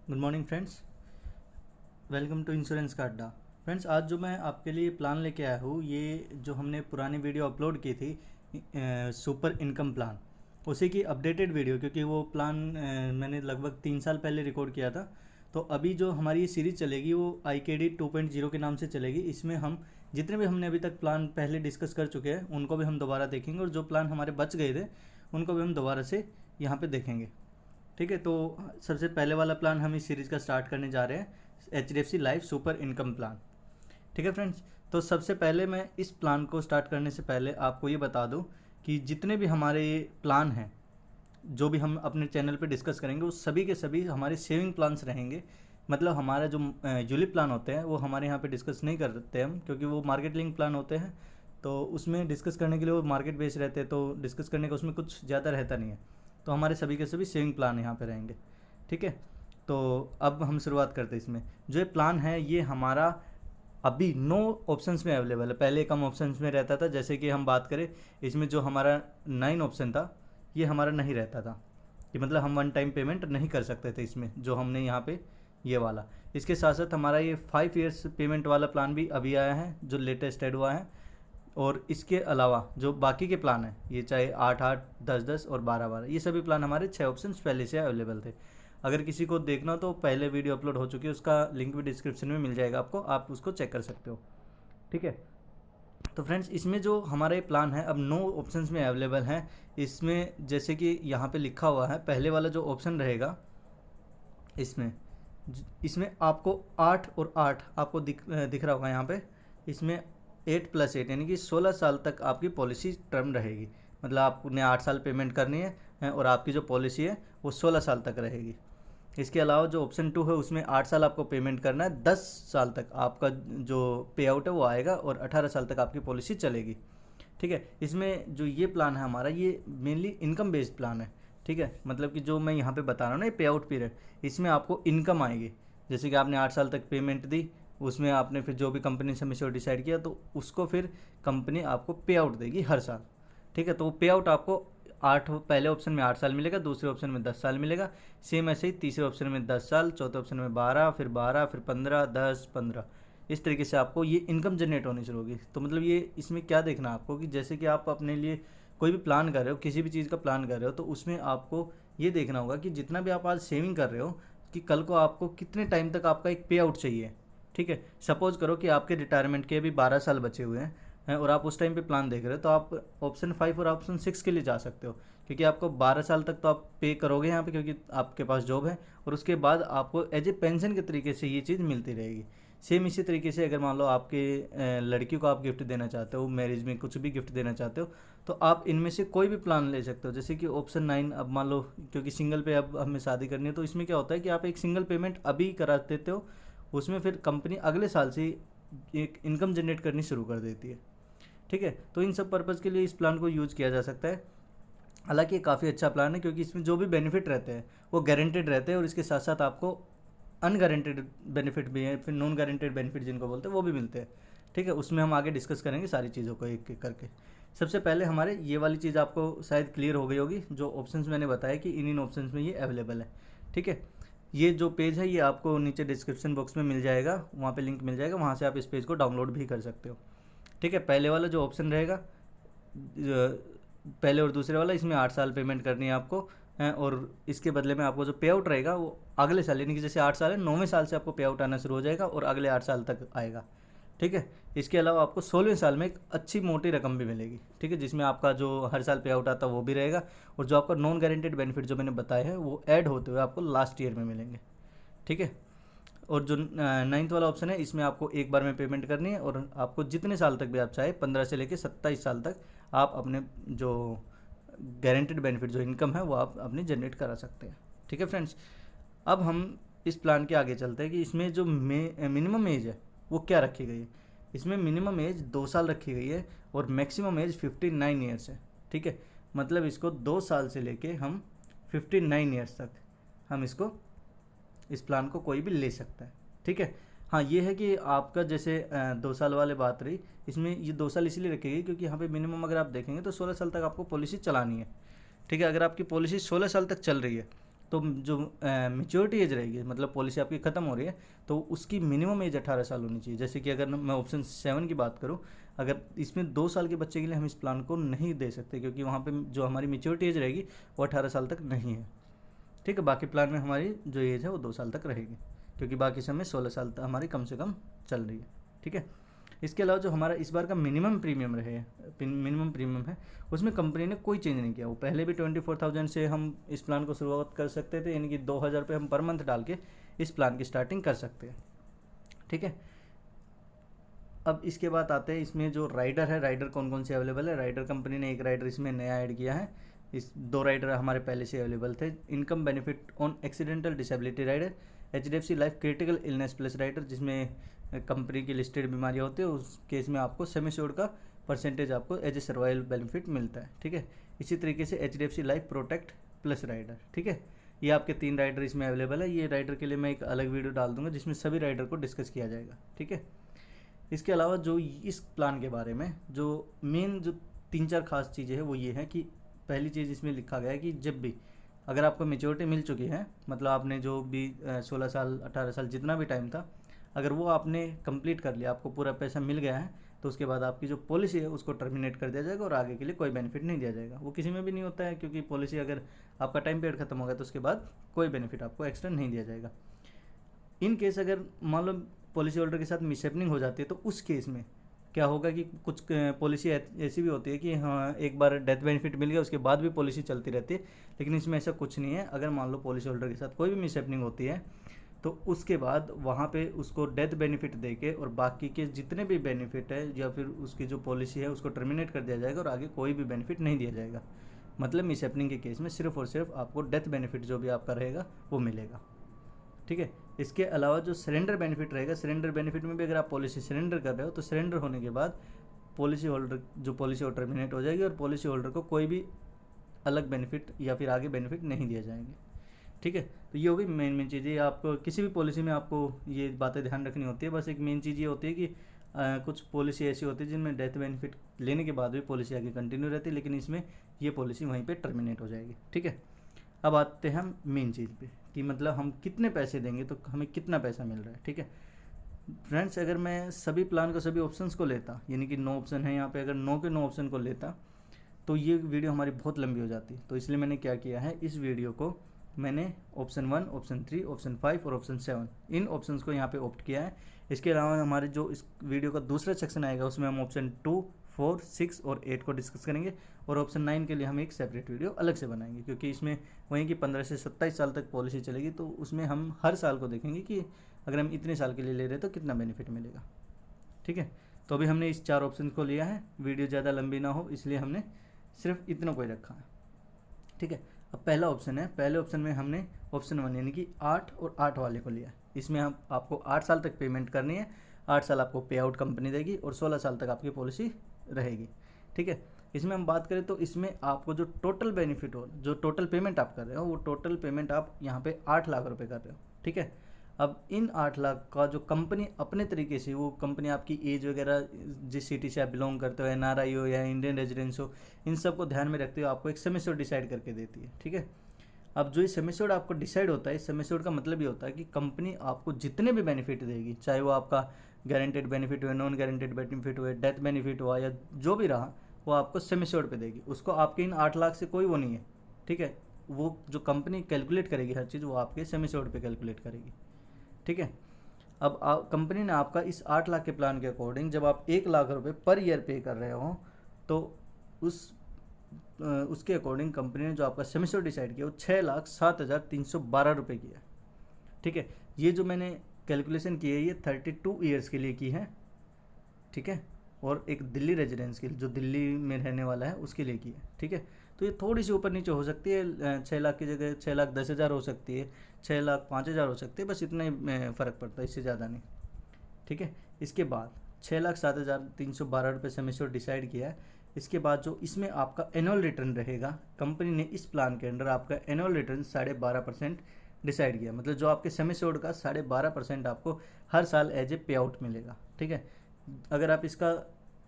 Good morning friends, welcome to insurance का अड्डा। Friends, आज जो मैं आपके लिए प्लान लेके आया हूँ, ये जो हमने पुरानी वीडियो अपलोड की थी सुपर इनकम प्लान, उसी की अपडेटेड वीडियो, क्योंकि वो प्लान मैंने लगभग 3 साल पहले रिकॉर्ड किया था। तो अभी जो हमारी ये सीरीज़ चलेगी वो IKD 2.0 के नाम से चलेगी। इसमें हम जितने भी हमने अभी तक प्लान पहले डिस्कस कर चुके हैं उनको भी हम दोबारा देखेंगे, और जो प्लान हमारे बच गए थे उनको भी हम दोबारा से यहाँ पे देखेंगे। ठीक है, तो सबसे पहले वाला प्लान हम इस सीरीज़ का स्टार्ट करने जा रहे हैं, HDFC life super income plan. ठीक है फ्रेंड्स, तो सबसे पहले मैं इस प्लान को स्टार्ट करने से पहले आपको ये बता दूं कि जितने भी हमारे प्लान हैं, जो भी हम अपने चैनल पे डिस्कस करेंगे, वो सभी के सभी हमारे सेविंग प्लान्स रहेंगे। मतलब हमारा जो यूलिप प्लान होते हैं वो हमारे यहाँ पे डिस्कस नहीं करते हम, क्योंकि वो मार्केट लिंक प्लान होते हैं। तो उसमें डिस्कस करने के लिए वो मार्केट बेस्ड रहते हैं, तो डिस्कस करने का उसमें कुछ ज़्यादा रहता नहीं है। तो हमारे सभी के सभी सेविंग प्लान यहाँ पे रहेंगे। ठीक है, तो अब हम शुरुआत करते हैं। इसमें जो ये प्लान है ये हमारा अभी 9 ऑप्शंस में अवेलेबल है। पहले कम ऑप्शंस में रहता था, जैसे कि हम बात करें इसमें जो हमारा 9 ऑप्शन था ये हमारा नहीं रहता था, कि मतलब हम वन टाइम पेमेंट नहीं कर सकते थे इसमें, जो हमने यहाँ पे ये वाला। इसके साथ साथ हमारा ये 5 ईयर्स पेमेंट वाला प्लान भी अभी आया है, जो लेटेस्ट ऐड हुआ है। और इसके अलावा जो बाकी के प्लान हैं, ये चाहे 8-8, 10-10 और 12-12, ये सभी प्लान हमारे 6 ऑप्शन पहले से अवेलेबल थे। अगर किसी को देखना हो तो पहले वीडियो अपलोड हो चुकी है, उसका लिंक भी डिस्क्रिप्शन में मिल जाएगा आपको, आप उसको चेक कर सकते हो। ठीक है, तो फ्रेंड्स इसमें जो हमारा ये प्लान है अब 9 ऑप्शंस में अवेलेबल हैं। इसमें जैसे कि यहाँ पे लिखा हुआ है, पहले वाला जो ऑप्शन रहेगा इसमें इसमें आपको 8 और 8 आपको दिख रहा होगा यहाँ पे। इसमें 8+8 यानी कि 16 साल तक आपकी पॉलिसी टर्म रहेगी। मतलब आपने 8 साल पेमेंट करनी है और आपकी जो पॉलिसी है वो 16 साल तक रहेगी। इसके अलावा जो ऑप्शन 2 है उसमें 8 साल आपको पेमेंट करना है, 10 साल तक आपका जो पे आउट है वो आएगा और 18 साल तक आपकी पॉलिसी चलेगी। ठीक है, इसमें जो ये प्लान है हमारा, ये मेनली इनकम बेस्ड प्लान है। ठीक है, मतलब कि जो मैं यहाँ पे बता रहा हूँ ना, ये पे आउट पीरियड, इसमें आपको इनकम आएगी। जैसे कि आपने 8 साल तक पेमेंट दी, उसमें आपने फिर जो भी कंपनी से मिश्योर डिसाइड किया तो उसको फिर कंपनी आपको पे आउट देगी हर साल। ठीक है, तो वो पे आउट आपको 8, पहले ऑप्शन में 8 साल मिलेगा, दूसरे ऑप्शन में 10 साल मिलेगा, सेम ऐसे ही तीसरे ऑप्शन में 10 साल, चौथे ऑप्शन में 12, फिर 15, 10, 15, इस तरीके से आपको ये इनकम जनरेट होनी शुरू होगी। तो मतलब ये इसमें क्या देखना है आपको, कि जैसे कि आप अपने लिए कोई भी प्लान कर रहे हो, किसी भी चीज़ का प्लान कर रहे हो, तो उसमें आपको ये देखना होगा कि जितना भी आप आज सेविंग कर रहे हो, कि कल को आपको कितने टाइम तक आपका एक पे आउट चाहिए। ठीक है, सपोज करो कि आपके रिटायरमेंट के अभी 12 साल बचे हुए हैं और आप उस टाइम पे प्लान देख रहे हो, तो आप ऑप्शन 5 और ऑप्शन 6 के लिए जा सकते हो, क्योंकि आपको 12 साल तक तो आप पे करोगे यहाँ पे, क्योंकि आपके पास जॉब है, और उसके बाद आपको एज ए पेंशन के तरीके से ये चीज़ मिलती रहेगी। सेम इसी तरीके से अगर मान लो आपके लड़की को आप गिफ्ट देना चाहते हो, मैरिज में कुछ भी गिफ्ट देना चाहते हो, तो आप इनमें से कोई भी प्लान ले सकते हो। जैसे कि ऑप्शन 9, अब मान लो क्योंकि सिंगल पे अब हमें शादी करनी है, तो इसमें क्या होता है कि आप एक सिंगल पेमेंट अभी करा देते हो, उसमें फिर कंपनी अगले साल से एक इनकम जनरेट करनी शुरू कर देती है। ठीक है, तो इन सब पर्पज़ के लिए इस प्लान को यूज़ किया जा सकता है। हालांकि ये काफ़ी अच्छा प्लान है, क्योंकि इसमें जो भी बेनिफिट रहते हैं वो गारंटेड रहते हैं, और इसके साथ साथ आपको अनगारंटेड बेनिफिट भी है, फिर नॉन गारंटेड बेनिफिट जिनको बोलते हैं वो भी मिलते हैं। ठीक है, उसमें हम आगे डिस्कस करेंगे सारी चीज़ों को एक एक करके। सबसे पहले हमारे ये वाली चीज़ आपको शायद क्लियर हो गई होगी, जो ऑप्शंस मैंने बताया कि इन ऑप्शंस में ये अवेलेबल है। ठीक है, ये जो पेज है ये आपको नीचे डिस्क्रिप्शन बॉक्स में मिल जाएगा, वहाँ पे लिंक मिल जाएगा, वहाँ से आप इस पेज को डाउनलोड भी कर सकते हो। ठीक है, पहले वाला जो ऑप्शन रहेगा, पहले और दूसरे वाला, इसमें 8 साल पेमेंट करनी है आपको, और इसके बदले में आपको जो पे आउट रहेगा वो अगले साल, यानी कि जैसे 8 साल है, 9वें साल से आपको पे आउट आना शुरू हो जाएगा और अगले 8 साल तक आएगा। ठीक है, इसके अलावा आपको 16वें साल में एक अच्छी मोटी रकम भी मिलेगी। ठीक है, जिसमें आपका जो हर साल पे आउट आता है वो भी रहेगा, और जो आपका नॉन गारंटेड बेनिफिट जो मैंने बताया है वो ऐड होते हुए आपको लास्ट ईयर में मिलेंगे। ठीक है, और जो 9th वाला ऑप्शन है, इसमें आपको एक बार में पेमेंट करनी है, और आपको जितने साल तक भी आप चाहे, 15 से लेकर 27 साल तक आप अपने जो गारंटेड बेनिफिट जो इनकम है वो आप अपनी जनरेट करा सकते हैं। ठीक है फ्रेंड्स, अब हम इस प्लान के आगे चलते हैं कि इसमें जो मिनिमम एज है वो क्या रखी गई है। इसमें मिनिमम एज 2 साल रखी गई है और मैक्सिमम एज 59 ईयर्स है। ठीक है, मतलब इसको 2 साल से लेके हम 59 ईयर्स तक हम इसको, इस प्लान को कोई भी ले सकता है। ठीक है, हाँ ये है कि आपका जैसे 2 साल वाले बात रही, इसमें ये 2 साल इसलिए रखेगी क्योंकि यहाँ पे मिनिमम अगर आप देखेंगे तो 16 साल तक आपको पॉलिसी चलानी है। ठीक है, अगर आपकी पॉलिसी 16 साल तक चल रही है तो जो मेच्योरिटी एज रहेगी, मतलब पॉलिसी आपकी ख़त्म हो रही है, तो उसकी मिनिमम एज 18 साल होनी चाहिए। जैसे कि अगर मैं ऑप्शन 7 की बात करूँ, अगर इसमें 2 साल के बच्चे के लिए हम इस प्लान को नहीं दे सकते, क्योंकि वहाँ पे जो हमारी मेच्योरिटी एज रहेगी वो 18 साल तक नहीं है। ठीक है, बाकी प्लान में हमारी जो एज है वो 2 साल तक रहेगी, क्योंकि बाकी समय 16 साल तक हमारी कम से कम चल रही है। ठीक है, इसके अलावा जो हमारा इस बार का मिनिमम प्रीमियम है, उसमें कंपनी ने कोई चेंज नहीं किया। वो पहले भी 24,000 से हम इस प्लान को शुरुआत कर सकते थे, यानी कि 2,000 रुपये हम पर मंथ डाल के इस प्लान की स्टार्टिंग कर सकते हैं। ठीक है, अब इसके बाद आते हैं इसमें जो राइडर है, राइडर कौन कौन से अवेलेबल है। राइडर कंपनी ने एक राइडर इसमें नया ऐड किया है। इस 2 राइडर हमारे पहले से अवेलेबल थे। Income benefit on accidental disability rider, HDFC life critical illness plus rider, जिसमें कंपनी की लिस्टेड बीमारियाँ होती है, उस केस में आपको सेमी एश्योर्ड का परसेंटेज आपको एज ए सर्वाइवल बेनिफिट मिलता है। ठीक है, इसी तरीके से HDFC life protect plus rider. ठीक है, ये आपके 3 राइडर इसमें अवेलेबल है। ये राइडर के लिए मैं एक अलग वीडियो डाल दूंगा जिसमें सभी राइडर को डिस्कस किया जाएगा। ठीक है, इसके अलावा जो इस प्लान के बारे में जो मेन जो 3-4 खास चीज़ें हैं वो ये है कि पहली चीज़ इसमें लिखा गया है कि जब भी अगर आपको मेच्योरिटी मिल चुकी है, मतलब आपने जो भी 16 साल 18 साल जितना भी टाइम था, अगर वो आपने कंप्लीट कर लिया, आपको पूरा पैसा मिल गया है, तो उसके बाद आपकी जो पॉलिसी है उसको टर्मिनेट कर दिया जाएगा और आगे के लिए कोई बेनिफिट नहीं दिया जाएगा। वो किसी में भी नहीं होता है, क्योंकि पॉलिसी अगर आपका टाइम पीरियड खत्म हो गया तो उसके बाद कोई बेनिफिट आपको एक्स्ट्रा नहीं दिया जाएगा। इन केस अगर मान लो पॉलिसी होल्डर के साथ मिसहैपनिंग हो जाती है, तो उस केस में क्या होगा कि कुछ पॉलिसी ऐसी भी होती है कि हाँ एक बार डेथ बेनिफिट मिल गया उसके बाद भी पॉलिसी चलती रहती है, लेकिन इसमें ऐसा कुछ नहीं है। अगर मान लो पॉलिसी होल्डर के साथ कोई भी मिसहैपनिंग होती है तो उसके बाद वहाँ पे उसको डेथ बेनिफिट देके और बाकी के जितने भी बेनिफिट है या फिर उसकी जो पॉलिसी है उसको टर्मिनेट कर दिया जाएगा और आगे कोई भी बेनिफिट नहीं दिया जाएगा। मतलब मिसहैपनिंग के केस में सिर्फ और सिर्फ आपको डेथ बेनिफिट जो भी आपका रहेगा वो मिलेगा। ठीक है, इसके अलावा जो सरेंडर बेनिफिट रहेगा, सरेंडर बेनिफिट में भी अगर आप पॉलिसी सरेंडर कर रहे हो तो सरेंडर होने के बाद पॉलिसी होल्डर टर्मिनेट हो जाएगी और पॉलिसी होल्डर को कोई भी अलग बेनिफिट या फिर आगे बेनिफिट नहीं दिए जाएंगे। ठीक है, तो ये होगी मेन चीज़। आपको किसी भी पॉलिसी में आपको ये बातें ध्यान रखनी होती है। बस एक मेन चीज़ ये होती है कि कुछ पॉलिसी ऐसी होती है जिनमें डेथ बेनिफिट लेने के बाद भी पॉलिसी आगे कंटिन्यू रहती है, लेकिन इसमें ये पॉलिसी वहीं पे टर्मिनेट हो जाएगी। ठीक है, अब आते हैं हम मेन चीज़ पे कि मतलब हम कितने पैसे देंगे तो हमें कितना पैसा मिल रहा है। ठीक है फ्रेंड्स, अगर मैं सभी प्लान को सभी ऑप्शंस को लेता, यानी कि 9 ऑप्शन है यहाँ पे, अगर 9 के 9 ऑप्शन को लेता तो ये वीडियो हमारी बहुत लंबी हो जाती। तो इसलिए मैंने क्या किया है, इस वीडियो को मैंने ऑप्शन 1, ऑप्शन 3, ऑप्शन 5 और ऑप्शन 7 इन ऑप्शंस को यहाँ पे ऑप्ट किया है। इसके अलावा हमारे जो इस वीडियो का दूसरा सेक्शन आएगा उसमें हम ऑप्शन 2, 4, 6 और 8 को डिस्कस करेंगे और ऑप्शन 9 के लिए हम एक सेपरेट वीडियो अलग से बनाएंगे, क्योंकि इसमें वहीं की 15 से 27 साल तक पॉलिसी चलेगी, तो उसमें हम हर साल को देखेंगे कि अगर हम इतने साल के लिए ले रहे हैं तो कितना बेनिफिट मिलेगा। ठीक है, तो अभी हमने इस 4 ऑप्शन को लिया है, वीडियो ज़्यादा लंबी ना हो इसलिए हमने सिर्फ इतना को ही रखा है। ठीक है, अब पहला ऑप्शन है, पहले ऑप्शन में हमने ऑप्शन 1 यानी कि 8 और 8 वाले को लिया। इसमें हम आपको 8 साल तक पेमेंट करनी है, 8 साल आपको पे आउट कंपनी देगी और 16 साल तक आपकी पॉलिसी रहेगी। ठीक है, इसमें हम बात करें तो इसमें आपको जो टोटल बेनिफिट हो, जो टोटल पेमेंट आप कर रहे हो, वो टोटल पेमेंट आप यहाँ पे 8 लाख रुपए कर रहे हो। ठीक है, अब इन 8 लाख का जो कंपनी अपने तरीके से, वो कंपनी आपकी एज वगैरह, जिस सिटी से आप बिलोंग करते हो, NRI हो या इंडियन रेजिडेंस हो, इन सब को ध्यान में रखते हुए आपको एक सेमेस्टर डिसाइड करके देती है। ठीक है, अब जो ये सेमेस्टर आपको डिसाइड होता है, इस सेमेस्टर का मतलब ये होता है कि कंपनी आपको जितने भी बेनिफिट देगी, चाहे वो आपका गारंटेड बेनिफिट हुआ, नॉन गारंटेड बेनिफिट हुआ, डेथ बेनिफिट हुआ या जो भी रहा, वो आपको सेमेस्टर पे देगी। उसको आपके इन 8 लाख से कोई वो नहीं है। ठीक है, वो जो कंपनी कैलकुलेट करेगी हर चीज़, वो आपके सेमेस्टर पे कैलकुलेट करेगी। ठीक है, अब कंपनी ने आपका इस 8 लाख के प्लान के अकॉर्डिंग जब आप 1 लाख रुपए पर ईयर पे कर रहे हो तो उसके अकॉर्डिंग कंपनी ने जो आपका सेमेस्टर डिसाइड किया वो 6,07,312 रुपये की है। ठीक है, ये जो मैंने कैलकुलेशन की है ये 32 ईयर्स के लिए की है। ठीक है, और एक दिल्ली रेजिडेंस के लिए, जो दिल्ली में रहने वाला है उसके लिए की है। ठीक है, तो ये थोड़ी सी ऊपर नीचे हो सकती है, 6 लाख की जगह 6,10,000 हो सकती है, 6,05,000 हो सकती है, बस इतना ही फ़र्क पड़ता है, इससे ज़्यादा नहीं। ठीक है, इसके बाद 6,07,312 रुपये सेमेस्टर डिसाइड किया है। इसके बाद जो इसमें आपका एनुअल रिटर्न रहेगा, कंपनी ने इस प्लान के अंडर आपका एनुअल रिटर्न 12.5% डिसाइड किया, मतलब जो आपके सेमेस्टर का 12.5% आपको हर साल एज ए पे आउट मिलेगा। ठीक है, अगर आप इसका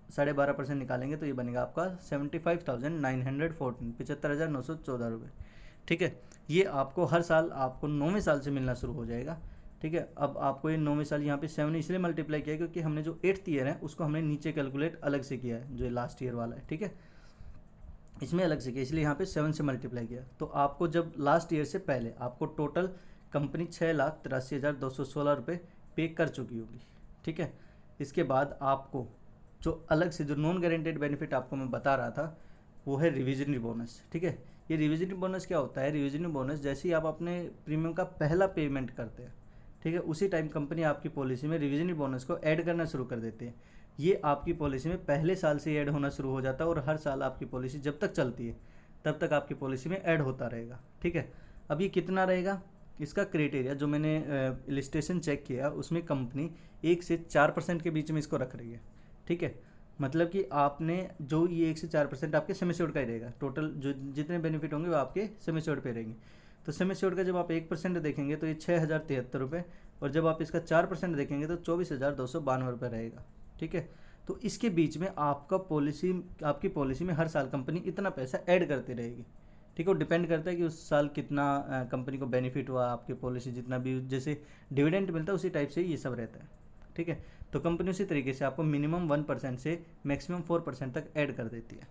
12.5% निकालेंगे तो ये बनेगा आपका 75,914, 75,914 रुपये। ठीक है। ये आपको हर साल आपको 9वें साल से मिलना शुरू हो जाएगा। ठीक है। अब आपको ये 9वें साल यहाँ पे 7 इसलिए मल्टीप्लाई किया क्योंकि हमने जो 8th ईयर है उसको हमने नीचे कैलकुलेट अलग से किया है, जो लास्ट ईयर वाला है। ठीक है, इसमें अलग से किया, इसलिए यहाँ पे 7 से मल्टीप्लाई किया। तो आपको जब लास्ट ईयर से पहले आपको टोटल कंपनी 6,83,216 रुपये पे कर चुकी होगी। ठीक है। इसके बाद आपको जो अलग से जो नॉन गारंटेड बेनिफिट आपको मैं बता रहा था वो है रिविजनरी बोनस। ठीक है। ये रिविजनरी बोनस क्या होता है? रिविजनरी बोनस जैसे ही आप अपने प्रीमियम का पहला पेमेंट करते हैं, ठीक है, उसी टाइम कंपनी आपकी पॉलिसी में रिविजनरी बोनस को ऐड करना शुरू कर देती है। ये आपकी पॉलिसी में पहले साल से ऐड होना शुरू हो जाता है और हर साल आपकी पॉलिसी जब तक चलती है तब तक आपकी पॉलिसी में ऐड होता रहेगा। ठीक है। अब ये कितना रहेगा, इसका क्राइटेरिया जो मैंने इलिस्ट्रेशन चेक किया उसमें कंपनी 1 से 4% के बीच में इसको रख रही है। ठीक है। मतलब कि आपने जो ये 1 से 4% आपके सेम एश्योर्ड का ही रहेगा, टोटल जो जितने बेनिफिट होंगे वो आपके सेम एश्योर्ड पे रहेंगे। तो सेम एश्योर्ड का जब आप 1% देखेंगे तो ये 6,073 रुपये, और जब आप इसका 4% देखेंगे तो 24,292 रुपये रहेगा। ठीक है। तो इसके बीच में आपकी पॉलिसी में हर साल कंपनी इतना पैसा ऐड करती रहेगी। ठीक है। वो डिपेंड करता है कि उस साल कितना कंपनी को बेनिफिट हुआ, आपकी पॉलिसी जितना भी जैसे डिविडेंड मिलता है उसी टाइप से ये सब रहता है। ठीक है। तो कंपनी उसी तरीके से आपको मिनिमम 1% से मैक्सिमम 4% तक ऐड कर देती है।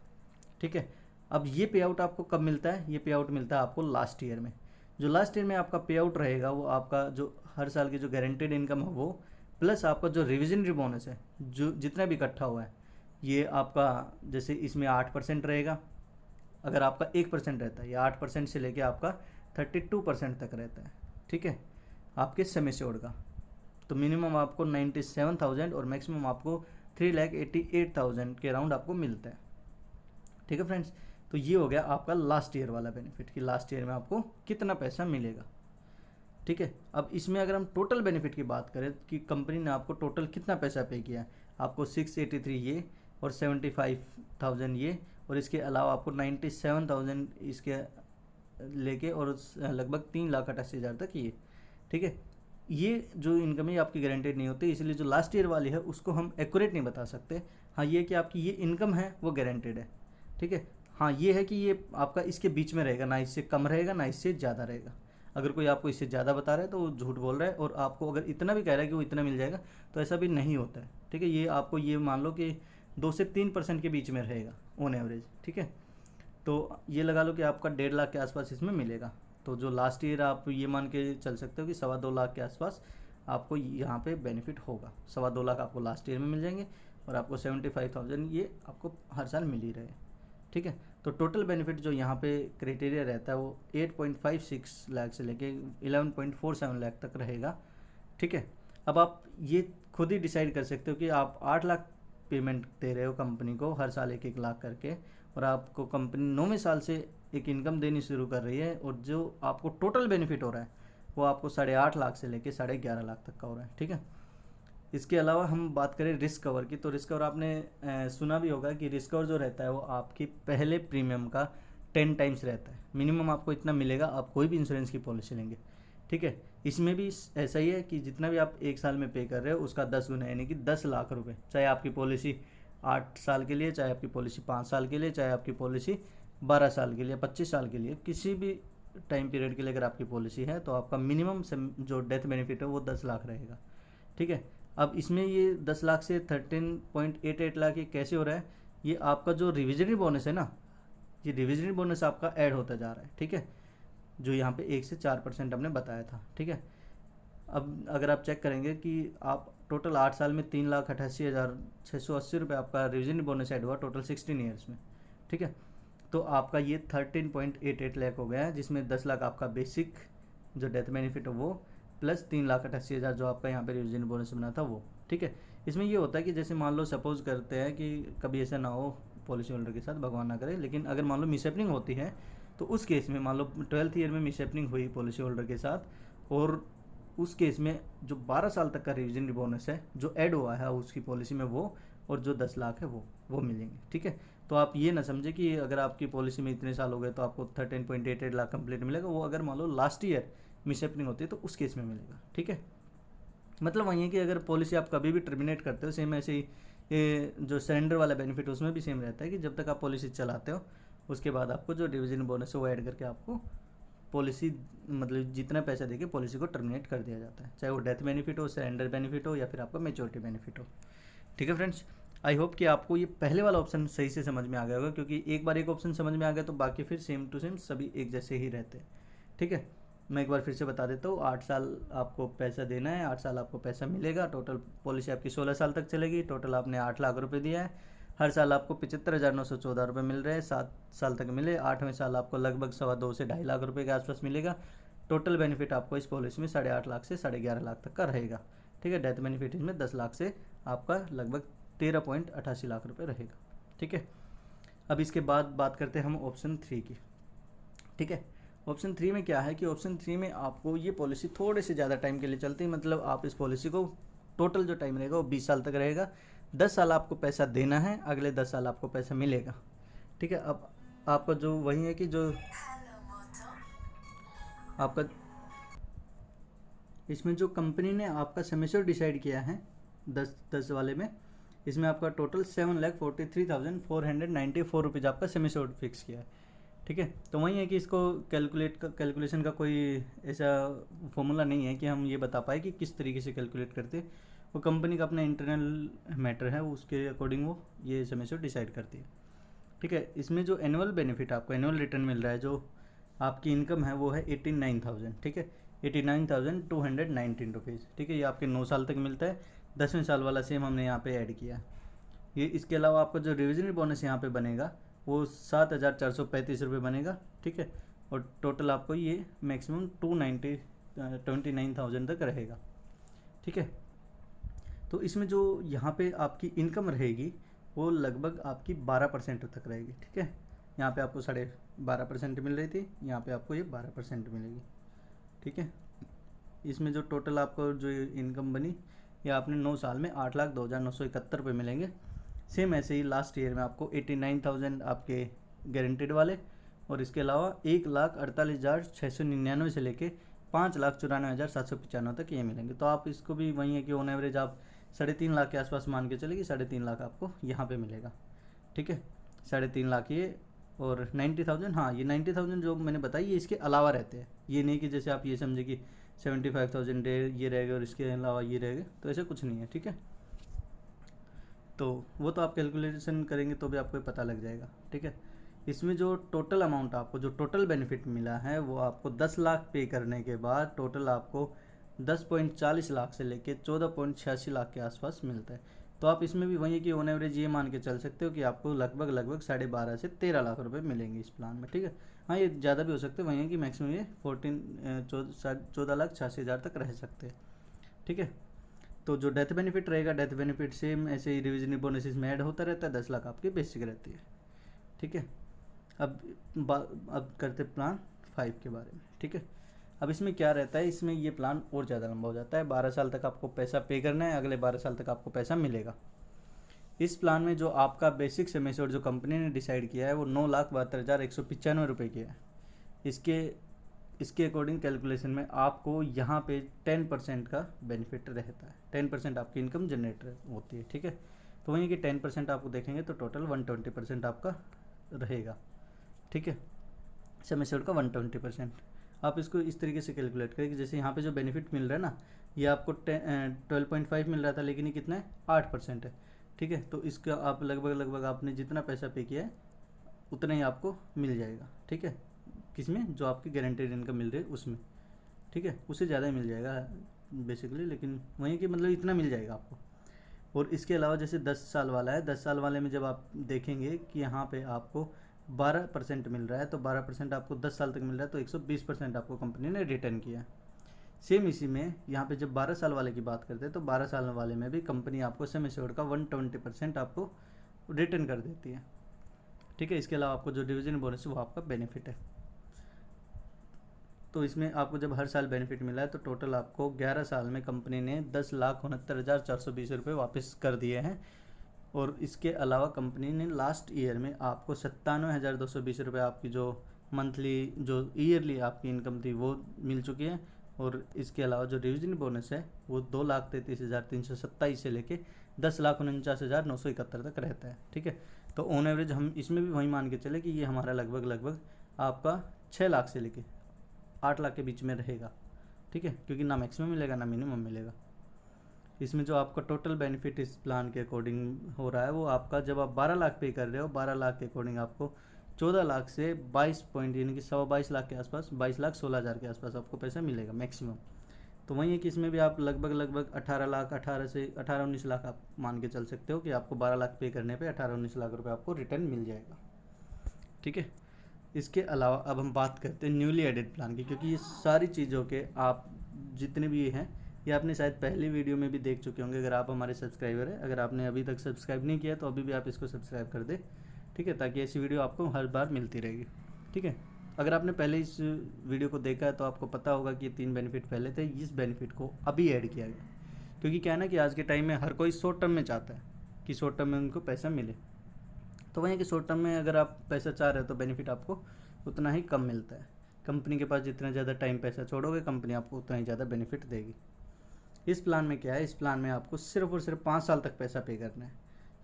ठीक है। अब ये पे आउट आपको कब मिलता है? ये पे आउट मिलता है आपको लास्ट ईयर में। जो लास्ट ईयर में आपका पे आउट रहेगा वो आपका जो हर साल की जो गारंटेड इनकम है वो, प्लस आपका जो रिविजनरी बोनस है जो जितना भी इकट्ठा हुआ है, ये आपका जैसे इसमें 8% रहेगा। अगर आपका 1% रहता है, या 8% से लेके आपका 32% तक रहता है। ठीक है, आपके सेम एश्योर्ड का। तो मिनिमम आपको 97,000 और मैक्सिमम आपको 3,88,000 के अराउंड आपको मिलता है। ठीक है फ्रेंड्स, तो ये हो गया आपका लास्ट ईयर वाला बेनिफिट कि लास्ट ईयर में आपको कितना पैसा मिलेगा। ठीक है। अब इसमें अगर हम टोटल बेनिफिट की बात करें कि कंपनी ने आपको टोटल कितना पैसा पे किया है, आपको 683 ये और 75,000 ये, और इसके अलावा आपको 97,000 इसके लेके और लगभग 3,88,000 तक ये। ठीक है। ये जो इनकम है आपकी गारंटेड नहीं होती, इसलिए जो लास्ट ईयर वाली है उसको हम एक्यूरेट नहीं बता सकते। हाँ, ये कि आपकी ये इनकम है वो गारंटेड है। ठीक है। हाँ, ये है कि ये आपका इसके बीच में रहेगा, ना इससे कम रहेगा ना इससे ज़्यादा रहेगा। अगर कोई आपको इससे ज़्यादा बता रहा है तो वो झूठ बोल रहा है, और आपको अगर इतना भी कह रहा है कि वो इतना मिल जाएगा तो ऐसा भी नहीं होता है। ठीक है। ये आपको ये मान लो कि 2 से 3% के बीच में रहेगा ऑन एवरेज। ठीक है। तो ये लगा लो कि आपका 1.5 लाख के आसपास इसमें मिलेगा। तो जो लास्ट ईयर आप ये मान के चल सकते हो कि 2.25 लाख के आसपास आपको यहाँ पे बेनिफिट होगा। 2.25 लाख आपको लास्ट ईयर में मिल जाएंगे और आपको 75,000 ये आपको हर साल मिल ही रहे। ठीक है। तो टोटल बेनिफिट जो यहाँ पे क्राइटेरिया रहता है वो 8.56 लाख से लेके 11.47 लाख तक रहेगा। ठीक है। अब आप ये खुद ही डिसाइड कर सकते हो कि आप 8 लाख पेमेंट दे रहे हो कंपनी को हर साल 1-1 लाख करके, और आपको कंपनी 9वें साल से एक इनकम देनी शुरू कर रही है, और जो आपको टोटल बेनिफिट हो रहा है वो आपको 8.5 लाख से लेके 11.5 लाख तक का हो रहा है। ठीक है। इसके अलावा हम बात करें रिस्क कवर की, तो रिस्क कवर आपने सुना भी होगा कि रिस्क कवर जो रहता है वो आपकी पहले प्रीमियम का 10 टाइम्स रहता है। मिनिमम आपको इतना मिलेगा आप कोई भी इंश्योरेंस की पॉलिसी लेंगे। ठीक है। इसमें भी ऐसा ही है कि जितना भी आप 1 साल में पे कर रहे हो उसका 10 गुना, यानी कि 10 लाख रुपए, चाहे आपकी पॉलिसी 8 साल के लिए, चाहे आपकी पॉलिसी 5 साल के लिए, चाहे आपकी पॉलिसी 12 साल के लिए, 25 साल के लिए, किसी भी टाइम पीरियड के लिए अगर आपकी पॉलिसी है तो आपका मिनिमम जो डेथ बेनिफिट है वो 10 लाख रहेगा। ठीक है। अब इसमें ये 10 लाख से 13.88 लाख ये कैसे हो रहा है? ये आपका जो रिविजनरी बोनस है ना, ये रिविजनरी बोनस आपका ऐड होता जा रहा है। ठीक है। जो यहाँ पे 1 से 4% हमने बताया था। ठीक है। अब अगर आप चेक करेंगे कि आप टोटल 8 साल में 3,88,680 रुपये आपका रिविजन बोनस ऐड हुआ टोटल 16 ईयर्स में। ठीक है। तो आपका ये 13.88 लाख हो गया है, जिसमें 10 लाख आपका बेसिक जो डेथ बेनिफिट है वो, प्लस 3,88,000 जो आपका यहाँ पे रिविजन बोनस बना था वो। ठीक है। इसमें ये होता है कि जैसे मान लो सपोज करते हैं कि कभी ऐसा ना हो पॉलिसी होल्डर के साथ, भगवान ना करे, लेकिन अगर मान लो मिसहैपनिंग होती है तो उस केस में मान लो 12th ईयर में मिसहैपनिंग हुई पॉलिसी होल्डर के साथ, और उस केस में जो 12 साल तक का रिविजन बोनस है जो ऐड हुआ है उसकी पॉलिसी में वो, और जो 10 लाख है वो मिलेंगे। ठीक है। तो आप ये ना समझे कि अगर आपकी पॉलिसी में इतने साल हो गए तो आपको 13.88 लाख कंप्लीट मिलेगा, वो अगर मान लो लास्ट ईयर मिसहैपनिंग होती है तो उस केस में मिलेगा। ठीक है। मतलब वही है कि अगर पॉलिसी आप कभी भी टर्मिनेट करते हो, सेम ऐसे ही ये जो सरेंडर वाला बेनिफिट उसमें भी सेम रहता है कि जब तक आप पॉलिसी चलाते हो उसके बाद आपको जो डिवीजन बोनस है वो ऐड करके आपको पॉलिसी मतलब जितना पैसा देके पॉलिसी को टर्मिनेट कर दिया जाता है, चाहे वो डेथ बेनिफिट हो, सरेंडर बेनिफिट हो, या फिर आपका मैच्योरिटी बेनिफिट हो। ठीक है फ्रेंड्स, आई होप कि आपको ये पहले वाला ऑप्शन सही से समझ में आ गया होगा, क्योंकि एक बार एक ऑप्शन समझ में आ गया तो बाकी फिर सेम टू सेम सभी एक जैसे ही रहते हैं। ठीक है, मैं एक बार फिर से बता देता हूँ। 8 साल आपको पैसा देना है, 8 साल आपको पैसा मिलेगा। टोटल पॉलिसी आपकी 16 साल तक चलेगी। टोटल आपने 8 लाख रुपए दिया है। हर साल आपको 75,914 रुपये मिल रहे हैं, 7 साल तक मिले। 8वें साल आपको लगभग 2.25 से 2.5 लाख रुपये के आसपास मिलेगा। टोटल बेनिफिट आपको इस पॉलिसी में 8.5 लाख से 11.5 लाख तक का रहेगा। ठीक है, डेथ बेनिफिट इसमें 10 लाख से आपका लगभग 13.88 लाख रुपये रहेगा। ठीक है, अब इसके बाद बात करते हैं हम ऑप्शन 3 की। ठीक है, ऑप्शन 3 में क्या है कि ऑप्शन 3 में आपको ये पॉलिसी थोड़े से ज़्यादा टाइम के लिए चलती है, मतलब आप इस पॉलिसी को टोटल जो टाइम रहेगा वो 20 साल तक रहेगा। 10 साल आपको पैसा देना है, अगले 10 साल आपको पैसा मिलेगा। ठीक है, अब आपका जो वही है कि जो आपका इसमें जो कंपनी ने आपका सेमेस्टर डिसाइड किया है 10 वाले में, इसमें आपका टोटल 7,43,494 रुपीज़ आपका सेमेस्टर फिक्स किया है। ठीक है, तो वही है कि इसको कैलकुलेशन का कोई ऐसा फॉर्मूला नहीं है कि हम ये बता पाए कि किस तरीके से कैलकुलेट करते हैं। वो कंपनी का अपना इंटरनल मैटर है, उसके अकॉर्डिंग वो ये सेमेस्टर डिसाइड करती है। ठीक है, इसमें जो एनुअल बेनिफिट आपको एनुअल रिटर्न मिल रहा है, जो आपकी इनकम है वो है 89,000। ठीक है, 89,219 रुपीज़। ठीक है, ये आपके 9 साल तक मिलता है। 10वें साल वाला सेम हमने यहाँ पे ऐड किया। ये इसके अलावा आपका जो रिविजन बोनस यहाँ पे बनेगा वो 7,435 रुपये बनेगा। ठीक है, और टोटल आपको ये मैक्सिमम 29,000 तक रहेगा। ठीक है, तो इसमें जो यहाँ पे आपकी इनकम रहेगी वो लगभग आपकी 12% तक रहेगी। ठीक है, यहाँ पे आपको 12.5% मिल रही थी, यहाँ पे आपको ये 12% मिलेगी। ठीक है, इसमें जो टोटल आपको जो इनकम बनी ये आपने 9 साल में 8,02,971 रुपये मिलेंगे। सेम ऐसे ही लास्ट ईयर में आपको 89,000 आपके गारंटेड वाले, और इसके अलावा 1,48,699 से लेके 5,94,795 तक ये मिलेंगे। तो आप इसको भी वही है कि ऑन एवरेज आप 3.5 लाख के आसपास मान के चलेगी, 3.5 लाख आपको यहाँ पे मिलेगा। ठीक है, 3.5 लाख ये, और 90,000, हाँ ये 90,000 जो मैंने बताई ये इसके अलावा रहते हैं। ये नहीं कि जैसे आप ये समझे कि 75,000 ये रहेगा और इसके अलावा ये रहेगा, तो ऐसा कुछ नहीं है। ठीक है, तो वो तो आप कैलकुलेशन करेंगे तो भी आपको पता लग जाएगा। ठीक है, इसमें जो टोटल अमाउंट आपको जो टोटल बेनिफिट मिला है वो आपको 10 लाख पे करने के बाद टोटल आपको 10.40 लाख से लेके 14.86 लाख के आसपास मिलता है। तो आप इसमें भी वही है कि ऑन एवरेज ये मान के चल सकते हो कि आपको लगभग 12.5 से 13 लाख रुपए मिलेंगे इस प्लान में। ठीक है, हाँ ये ज़्यादा भी हो सकते हैं, वही है कि मैक्सिमम ये 14,86,000 तक रह सकते हैं। ठीक है, तो जो डेथ बेनिफिट रहेगा, डेथ बेनिफिट सेम ऐसे ही रिविजन बोनसेस में ऐड होता रहता है। 10 लाख आपकी बेसिक रहती है। ठीक है, अब करते प्लान 5 के बारे में। ठीक है, अब इसमें क्या रहता है, इसमें ये प्लान और ज़्यादा लंबा हो जाता है। 12 साल तक आपको पैसा पे करना है, अगले 12 साल तक आपको पैसा मिलेगा। इस प्लान में जो आपका बेसिक सेमेस्टर जो कंपनी ने डिसाइड किया है वो 9,72,195 रुपये की है। इसके अकॉर्डिंग कैलकुलेशन में आपको यहाँ पे 10% का बेनिफिट रहता है। 10% आपकी इनकम जनरेट होती है। ठीक है, तो वहीं कि 10% आपको देखेंगे तो टोटल 120% आपका रहेगा। ठीक है, सेमेस्टर का 120%। आप इसको इस तरीके से कैलकुलेट करें कि जैसे यहाँ पे जो बेनिफिट मिल रहा है ना, ये आपको 12.5 मिल रहा था, लेकिन ये कितना है 8% है। ठीक है, तो इसका आप लगभग आपने जितना पैसा पे किया है उतना ही आपको मिल जाएगा। ठीक है, किसमें, जो आपकी गारंटेड इनकम मिल रही है उसमें। ठीक है, उससे ज़्यादा ही मिल जाएगा बेसिकली, लेकिन वहीं कि मतलब इतना मिल जाएगा आपको। और इसके अलावा जैसे 10 साल वाला है, 10 साल वाले में जब आप देखेंगे कि यहाँ पे आपको 12% मिल रहा है, तो 12% आपको 10 साल तक मिल रहा है, तो 120% आपको कंपनी ने रिटर्न किया है। सेम इसी में यहाँ पे जब 12 साल वाले की बात करते हैं तो 12 साल वाले में भी कंपनी आपको सेम एश्योर्ड का 120% आपको रिटर्न कर देती है। ठीक है, इसके अलावा आपको जो डिवीजन बोनस है वो आपका बेनिफिट है। तो इसमें आपको जब हर साल बेनिफिट मिला है तो टोटल आपको 11 साल में कंपनी ने 10,69,420 रुपये वापस कर दिए हैं। और इसके अलावा कंपनी ने लास्ट ईयर में आपको 97,220 रुपये आपकी जो मंथली जो ईयरली आपकी इनकम थी वो मिल चुकी है। और इसके अलावा जो रिविजन बोनस है वो 2,33,327 से लेके 10,49,971 तक रहता है। ठीक है, तो ऑन एवरेज हम इसमें भी वही मान के चले कि ये हमारा लगभग आपका 6 लाख से लेके 8 लाख के बीच में रहेगा, ठीक है, क्योंकि ना मैक्सिमम मिलेगा ना मिनिमम मिलेगा। इसमें जो आपका टोटल बेनिफिट इस प्लान के अकॉर्डिंग हो रहा है वो आपका, जब आप 12 लाख पे कर रहे हो, 12 लाख के अकॉर्डिंग आपको 14 लाख से 22 पॉइंट यानी कि 22 लाख के आसपास, 22,16,000 के आसपास आपको पैसा मिलेगा मैक्सिमम। तो वही है कि इसमें भी आप लगभग 18 लाख, 18 से 18-19 लाख आप मान के चल सकते हो कि आपको 12 लाख पे करने पे 18-19 लाख रुपए आपको रिटर्न मिल जाएगा, ठीक है। इसके अलावा अब हम बात करते हैं न्यूली एडेड प्लान की, क्योंकि ये सारी चीज़ों के आप जितने भी हैं ये आपने शायद पहली वीडियो में भी देख चुके होंगे अगर आप हमारे सब्सक्राइबर हैं। अगर आपने अभी तक सब्सक्राइब नहीं किया तो अभी भी आप इसको सब्सक्राइब कर दें, ठीक है, ताकि ऐसी वीडियो आपको हर बार मिलती रहेगी, ठीक है। अगर आपने पहले इस वीडियो को देखा है तो आपको पता होगा कि 3 बेनिफिट पहले थे, इस बेनिफिट को अभी ऐड किया गया, क्योंकि क्या है ना कि आज के टाइम में हर कोई शॉर्ट टर्म में चाहता है कि शॉर्ट टर्म में उनको पैसा मिले। तो वहीं कि शॉर्ट टर्म में अगर आप पैसा चाह रहे हो तो बेनिफिट आपको उतना ही कम मिलता है। कंपनी के पास जितना ज़्यादा टाइम पैसा छोड़ोगे कंपनी आपको उतना ही ज़्यादा बेनिफिट देगी। इस प्लान में क्या है, इस प्लान में आपको सिर्फ और सिर्फ 5 साल तक पैसा पे करना है,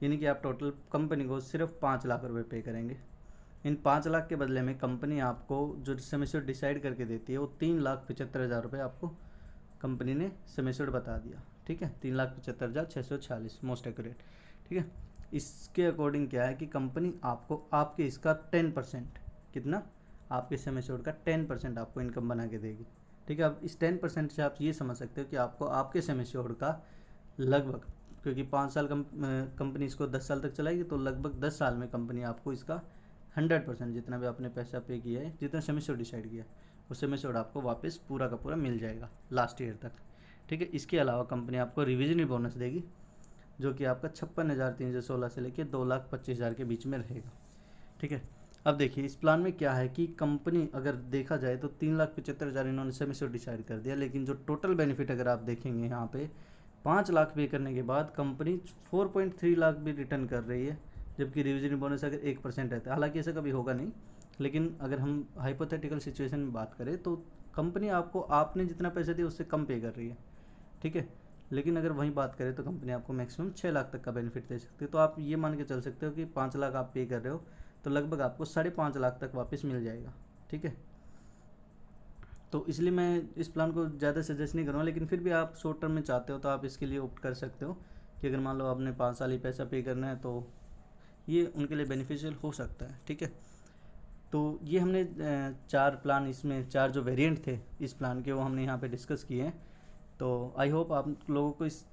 यानी कि आप टोटल कंपनी को सिर्फ 5 लाख रुपए पे करेंगे। इन 5 लाख के बदले में कंपनी आपको जो सेमेस्टर डिसाइड करके देती है वो 3,75,000 रुपये आपको कंपनी ने सेमेस्टर बता दिया, ठीक है, 3,75,646 मोस्ट एक्यूरेट, ठीक है। इसके अकॉर्डिंग क्या है कि कंपनी आपको आपके इसका 10%, कितना, आपके सेमेस्टर का 10% आपको इनकम बना के देगी, ठीक है। अब इस 10% से आप ये समझ सकते हो कि आपको आपके सेमेस्टर का लगभग, क्योंकि 5 साल कंपनी इसको 10 साल तक चलाएगी तो लगभग 10 साल में कंपनी आपको इसका 100% जितना भी आपने पैसा पे किया है, जितना सेमेस्टर डिसाइड किया है वो सेमेस्टर आपको वापस पूरा का पूरा मिल जाएगा लास्ट ईयर तक, ठीक है। इसके अलावा कंपनी आपको रिविजनल बोनस देगी जो कि आपका 56,316 से लेकर 2,25,000 के बीच में रहेगा, ठीक है। अब देखिए इस प्लान में क्या है कि कंपनी अगर देखा जाए तो 3,75,000 इन्होंने सेमेस्टर डिसाइड कर दिया, लेकिन जो टोटल बेनिफिट अगर आप देखेंगे यहाँ पे 5 लाख पे करने के बाद कंपनी 4.3 लाख भी रिटर्न कर रही है, जबकि रिविजन बोनस अगर 1% रहता है, हालांकि ऐसा कभी होगा नहीं, लेकिन अगर हम हाइपोथेटिकल सिचुएशन में बात करें तो कंपनी आपको आपने जितना पैसा दिया उससे कम पे कर रही है, ठीक है। लेकिन अगर वहीं बात करें तो कंपनी आपको मैक्सिमम 6 लाख तक का बेनिफिट दे सकती है। तो आप ये मान के चल सकते हो कि 5 लाख आप पे कर रहे हो तो लगभग आपको 5.5 लाख तक वापस मिल जाएगा, ठीक है। तो इसलिए मैं इस प्लान को ज़्यादा सजेस्ट नहीं करूँगा, लेकिन फिर भी आप शॉर्ट टर्म में चाहते हो तो आप इसके लिए ऑप्ट कर सकते हो कि अगर मान लो आपने 5 साल ही पैसा पे करना है तो ये उनके लिए बेनिफिशियल हो सकता है, ठीक है। तो ये हमने 4 प्लान, इसमें 4 जो वेरिएंट थे इस प्लान के वो हमने यहाँ पे डिस्कस किए हैं। तो आई होप आप लोगों को इस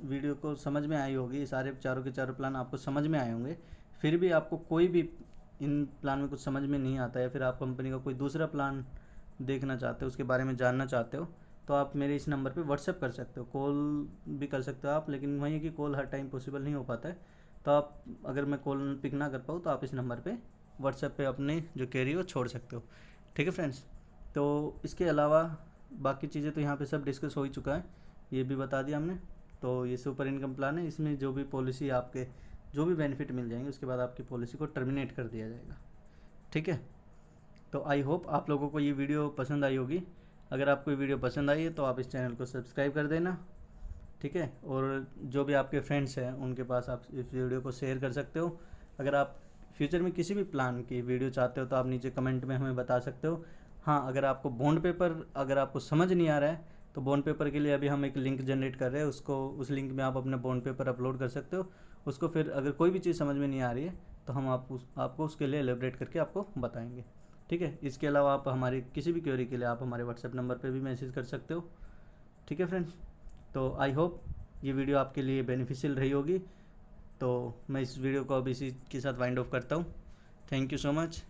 वीडियो को समझ में आई होगी, सारे चारों के चारों प्लान आपको समझ में आए होंगे। फिर भी आपको कोई भी इन प्लान में कुछ समझ में नहीं आता है, फिर आप कंपनी का कोई दूसरा प्लान देखना चाहते हो, उसके बारे में जानना चाहते हो, तो आप मेरे इस नंबर पे व्हाट्सएप कर सकते हो, कॉल भी कर सकते हो आप, लेकिन वही है कि कॉल हर टाइम पॉसिबल नहीं हो पाता है। तो आप अगर मैं कॉल पिक ना कर पाऊँ तो आप इस नंबर पे व्हाट्सएप पे अपनी जो क्वेरी हो छोड़ सकते हो, ठीक है फ्रेंड्स। तो इसके अलावा बाकी चीज़ें तो यहाँ पे सब डिस्कस हो ही चुका है, ये भी बता दिया हमने। तो ये सुपर इनकम प्लान है, इसमें जो भी पॉलिसी आपके जो भी बेनिफिट मिल जाएंगे उसके बाद आपकी पॉलिसी को टर्मिनेट कर दिया जाएगा, ठीक है। तो आई होप आप लोगों को ये वीडियो पसंद आई होगी। अगर आपको ये वीडियो पसंद आई है तो आप इस चैनल को सब्सक्राइब कर देना, ठीक है। और जो भी आपके फ्रेंड्स हैं उनके पास आप इस वीडियो को शेयर कर सकते हो। अगर आप फ्यूचर में किसी भी प्लान की वीडियो चाहते हो तो आप नीचे कमेंट में हमें बता सकते हो। हाँ, अगर आपको बॉन्ड पेपर अगर आपको समझ नहीं आ रहा है तो बॉन्ड पेपर के लिए अभी हम एक लिंक जनरेट कर रहे हैं, उसको उस लिंक में आप अपने बॉन्ड पेपर अपलोड कर सकते हो। उसको फिर अगर कोई भी चीज़ समझ में नहीं आ रही है तो हम आपको उसके लिए एलेबरेट करके आपको बताएंगे, ठीक है। इसके अलावा आप हमारी किसी भी क्वेरी के लिए आप हमारे व्हाट्सएप नंबर पे भी मैसेज कर सकते हो, ठीक है फ्रेंड्स। तो आई होप ये वीडियो आपके लिए बेनिफिशियल रही होगी। तो मैं इस वीडियो को अब इसी के साथ वाइंड ऑफ करता हूँ। Thank you so much.